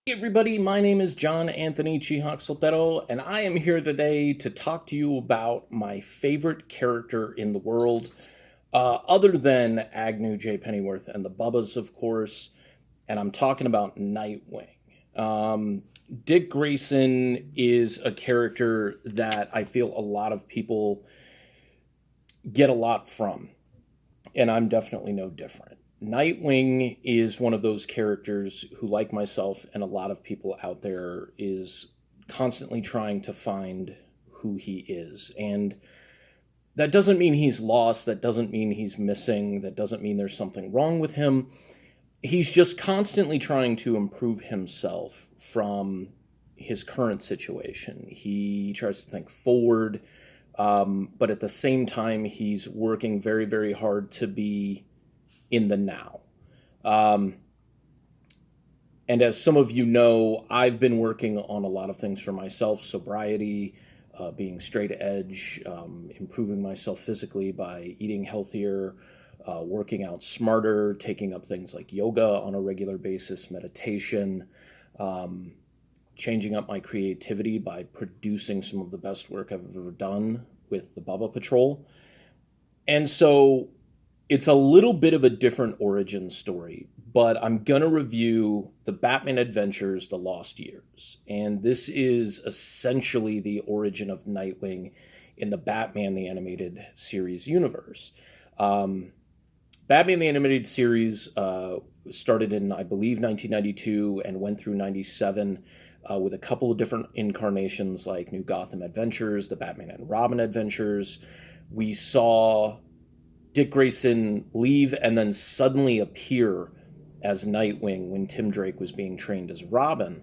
Hey everybody, my name is John Anthony Chihak Soltero, and I am here today to talk to you about my favorite character in the world, other than Agnew, J. Pennyworth, and the Bubbas, of course, and I'm talking about Nightwing. Dick Grayson is a character that I feel a lot of people get a lot from, and I'm definitely no different. Nightwing is one of those characters who, like myself and a lot of people out there, is constantly trying to find who he is. And that doesn't mean he's lost, that doesn't mean he's missing, that doesn't mean there's something wrong with him. He's just constantly trying to improve himself from his current situation. He tries to think forward, but at the same time, he's working very, very hard to be in the now. And as some of you know, I've been working on a lot of things for myself: sobriety, being straight edge, improving myself physically by eating healthier, working out smarter, taking up things like yoga on a regular basis, meditation, changing up my creativity by producing some of the best work I've ever done with the Bubba Patrol. And so it's a little bit of a different origin story, but I'm going to review the Batman Adventures, The Lost Years. And this is essentially the origin of Nightwing in the Batman the Animated Series universe. Batman the Animated Series started in, I believe, 1992 and went through 97 with a couple of different incarnations like New Gotham Adventures, the Batman and Robin Adventures. We saw Dick Grayson leave and then suddenly appear as Nightwing when Tim Drake was being trained as Robin.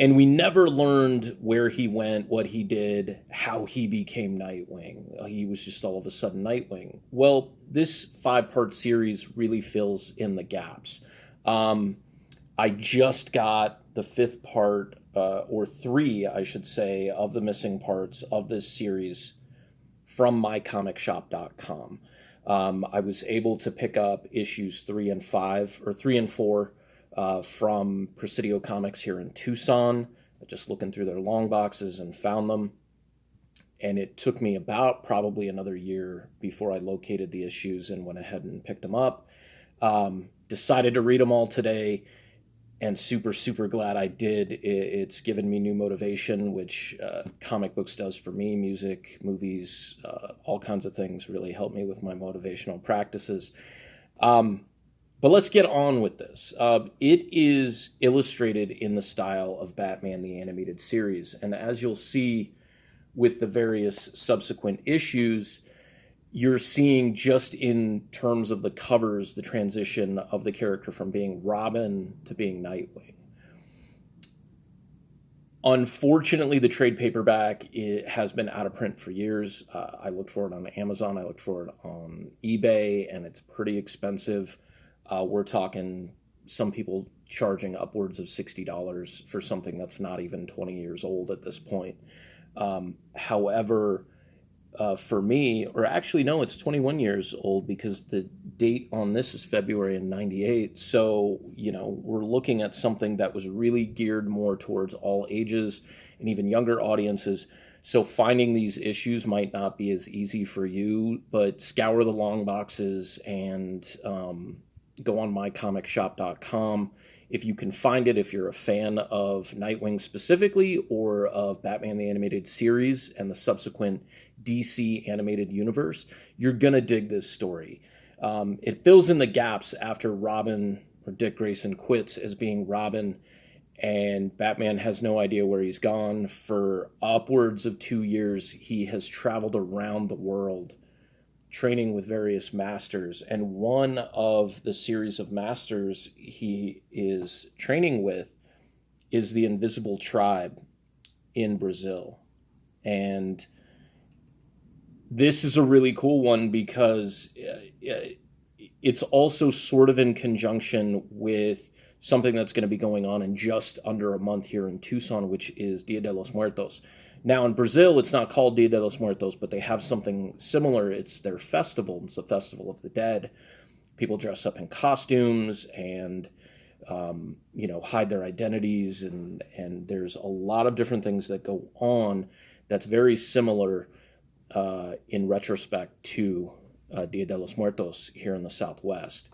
And we never learned where he went, what he did, how he became Nightwing. He was just all of a sudden Nightwing. Well, this 5-part series really fills in the gaps. I just got the 5th part, or 3, I should say, of the missing parts of this series from mycomicshop.com. I was able to pick up issues 3 and 5, or 3 and 4, from Presidio Comics here in Tucson. Just looking through their long boxes and found them. And it took me about probably another year before I located the issues and went ahead and picked them up. Decided to read them all today, and super, super glad I did. It's given me new motivation, which comic books does for me. Music, movies, all kinds of things really help me with my motivational practices. But let's get on with this. It is illustrated in the style of Batman the Animated Series. And as you'll see with the various subsequent issues, you're seeing, just in terms of the covers, the transition of the character from being Robin to being Nightwing. Unfortunately, the trade paperback, it has been out of print for years. I looked for it on Amazon, I looked for it on eBay, and it's pretty expensive. We're talking some people charging upwards of $60 for something that's not even 20 years old at this point. However, for me, or actually no, it's 21 years old, because the date on this is February of 98. So, we're looking at something that was really geared more towards all ages and even younger audiences. So finding these issues might not be as easy for you, but scour the long boxes and go on mycomicshop.com. If you can find it, if you're a fan of Nightwing specifically, or of Batman the Animated Series and the subsequent DC animated universe, you're going to dig this story. It fills in the gaps after Robin, or Dick Grayson, quits as being Robin, and Batman has no idea where he's gone. For upwards of 2 years, he has traveled around the world training with various masters, and one of the series of masters he is training with is the Invisible Tribe in Brazil. And this is a really cool one because it's also sort of in conjunction with something that's going to be going on in just under a month here in Tucson, which is Dia de los Muertos. Now, in Brazil, it's not called Dia de los Muertos, but they have something similar. It's their festival. It's the Festival of the Dead. People dress up in costumes, and hide their identities, and there's a lot of different things that go on that's very similar in retrospect to Dia de los Muertos here in the Southwest.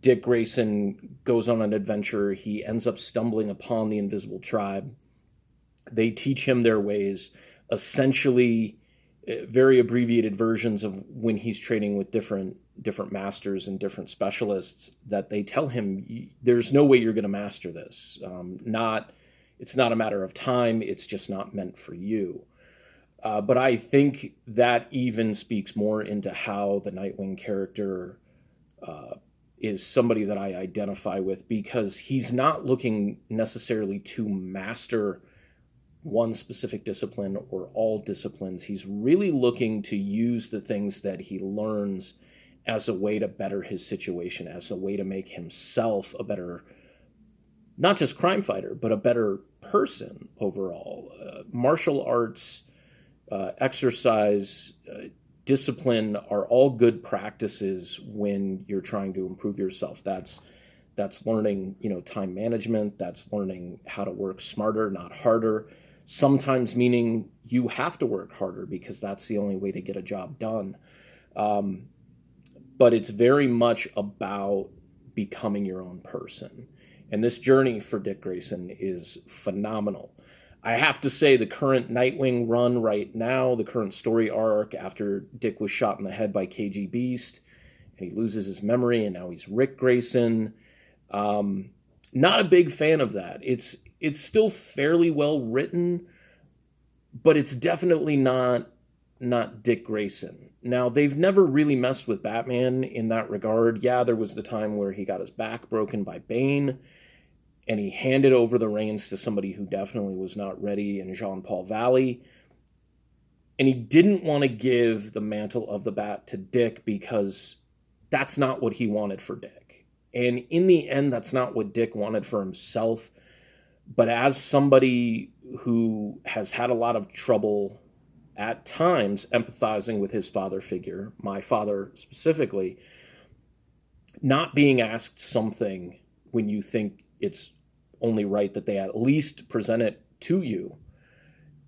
Dick Grayson goes on an adventure. He ends up stumbling upon the invisible tribe. They teach him their ways, essentially very abbreviated versions of when he's training with different masters and different specialists, that they tell him, there's no way you're going to master this. It's not a matter of time. It's just not meant for you. But I think that even speaks more into how the Nightwing character is somebody that I identify with, because he's not looking necessarily to master one specific discipline or all disciplines. He's really looking to use the things that he learns as a way to better his situation, as a way to make himself a better, not just crime fighter, but a better person overall. Martial arts, exercise, discipline are all good practices when you're trying to improve yourself. That's learning, time management. That's learning how to work smarter, not harder. Sometimes meaning you have to work harder because that's the only way to get a job done. But it's very much about becoming your own person. And this journey for Dick Grayson is phenomenal. I have to say, the current Nightwing run right now, the current story arc after Dick was shot in the head by KG Beast, and he loses his memory, and now he's Rick Grayson. Not a big fan of that. It's still fairly well written, but it's definitely not Dick Grayson. Now, they've never really messed with Batman in that regard. Yeah, there was the time where he got his back broken by Bane, and he handed over the reins to somebody who definitely was not ready in Jean-Paul Valley. And he didn't want to give the mantle of the Bat to Dick because that's not what he wanted for Dick. And in the end, that's not what Dick wanted for himself. But as somebody who has had a lot of trouble at times empathizing with his father figure, my father specifically, not being asked something when you think it's only right that they at least present it to you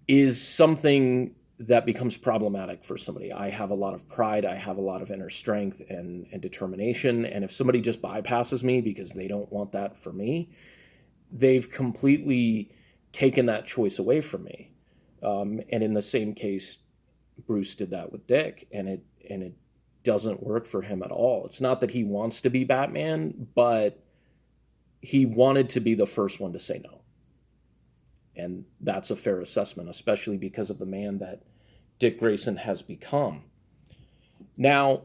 is something that becomes problematic for somebody. I have a lot of pride. I have a lot of inner strength and determination. And if somebody just bypasses me because they don't want that for me, they've completely taken that choice away from me. And in the same case, Bruce did that with Dick, and it doesn't work for him at all. It's not that he wants to be Batman, but he wanted to be the first one to say no. And that's a fair assessment, especially because of the man that Dick Grayson has become. Now,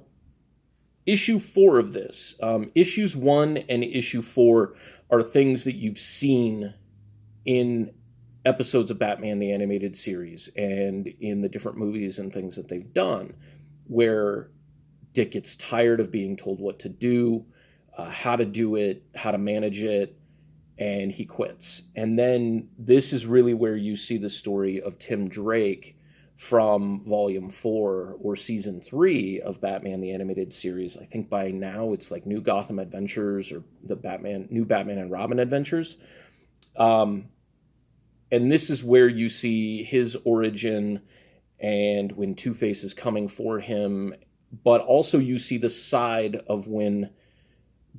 issue 4 of this, issues 1 and issue 4 are things that you've seen in episodes of Batman the Animated Series and in the different movies and things that they've done, where Dick gets tired of being told what to do, how to do it, how to manage it, and he quits. And then this is really where you see the story of Tim Drake from Volume 4 or Season 3 of Batman the Animated Series. I think by now it's like New Gotham Adventures or New Batman and Robin Adventures. And this is where you see his origin and when Two-Face is coming for him, but also you see the side of when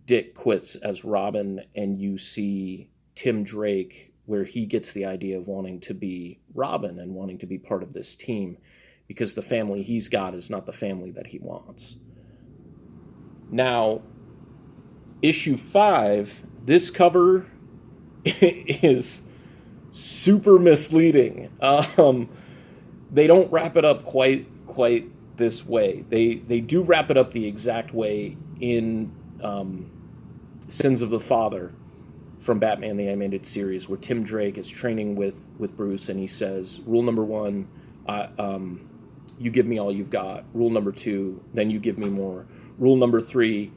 Dick quits as Robin, and you see Tim Drake where he gets the idea of wanting to be Robin and wanting to be part of this team because the family he's got is not the family that he wants. Now, issue 5, this cover is super misleading. They don't wrap it up quite this way. They do wrap it up the exact way in Sins of the Father from Batman the Animated Series, where Tim Drake is training with Bruce, and he says, rule number 1, you give me all you've got. Rule number 2, then you give me more. Rule number 3,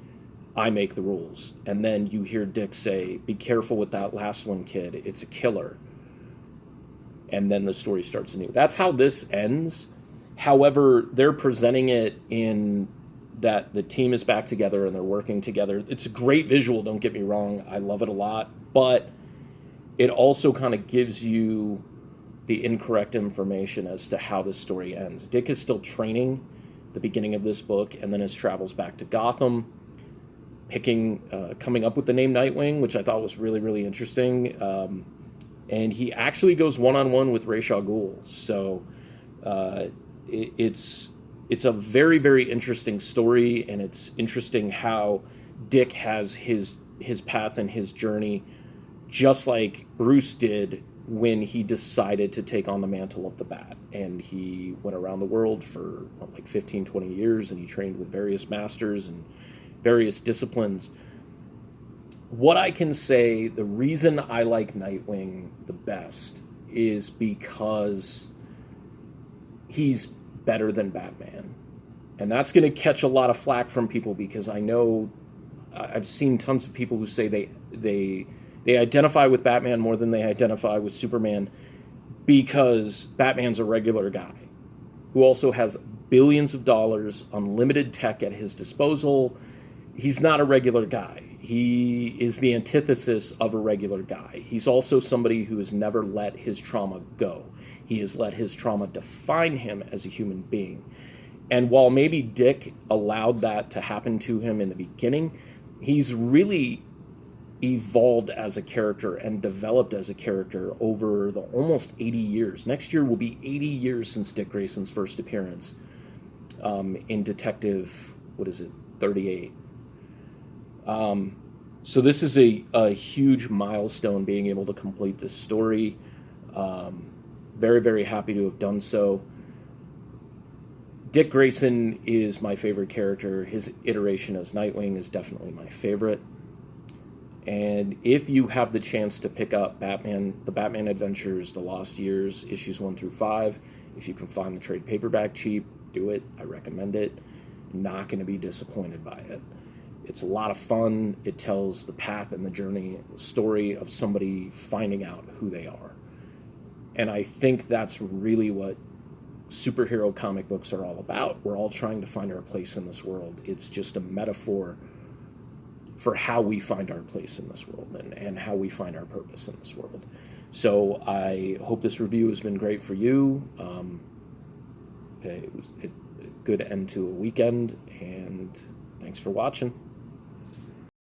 I make the rules. And then you hear Dick say, be careful with that last one, kid. It's a killer. And then the story starts anew. That's how this ends. However, they're presenting it in that the team is back together and they're working together. It's a great visual, don't get me wrong. I love it a lot. But it also kind of gives you the incorrect information as to how this story ends. Dick is still training at the beginning of this book, and then his travels back to Gotham, coming up with the name Nightwing, which I thought was really, really interesting. And he actually goes one-on-one with Ra's al Ghul. So it's a very, very interesting story, and it's interesting how Dick has his path and his journey, just like Bruce did when he decided to take on the mantle of the Bat. And he went around the world for like 15, 20 years, and he trained with various masters and various disciplines. What I can say, the reason I like Nightwing the best is because he's better than Batman. And that's going to catch a lot of flack from people, because I know I've seen tons of people who say they identify with Batman more than they identify with Superman, because Batman's a regular guy who also has billions of dollars, unlimited tech at his disposal. He's not a regular guy. He is the antithesis of a regular guy. He's also somebody who has never let his trauma go. He has let his trauma define him as a human being. And while maybe Dick allowed that to happen to him in the beginning, he's really evolved as a character and developed as a character over the almost 80 years. Next year will be 80 years since Dick Grayson's first appearance in Detective, 38. So this is a huge milestone, being able to complete this story. Very, very happy to have done so. Dick Grayson is my favorite character. His iteration as Nightwing is definitely my favorite. And if you have the chance to pick up the Batman Adventures, The Lost Years, issues 1 through 5, if you can find the trade paperback cheap, do it. I recommend it. Not going to be disappointed by it. It's a lot of fun. It tells the path and the journey, the story of somebody finding out who they are. And I think that's really what superhero comic books are all about. We're all trying to find our place in this world. It's just a metaphor for how we find our place in this world and how we find our purpose in this world. So I hope this review has been great for you. It was a good end to a weekend, and thanks for watching.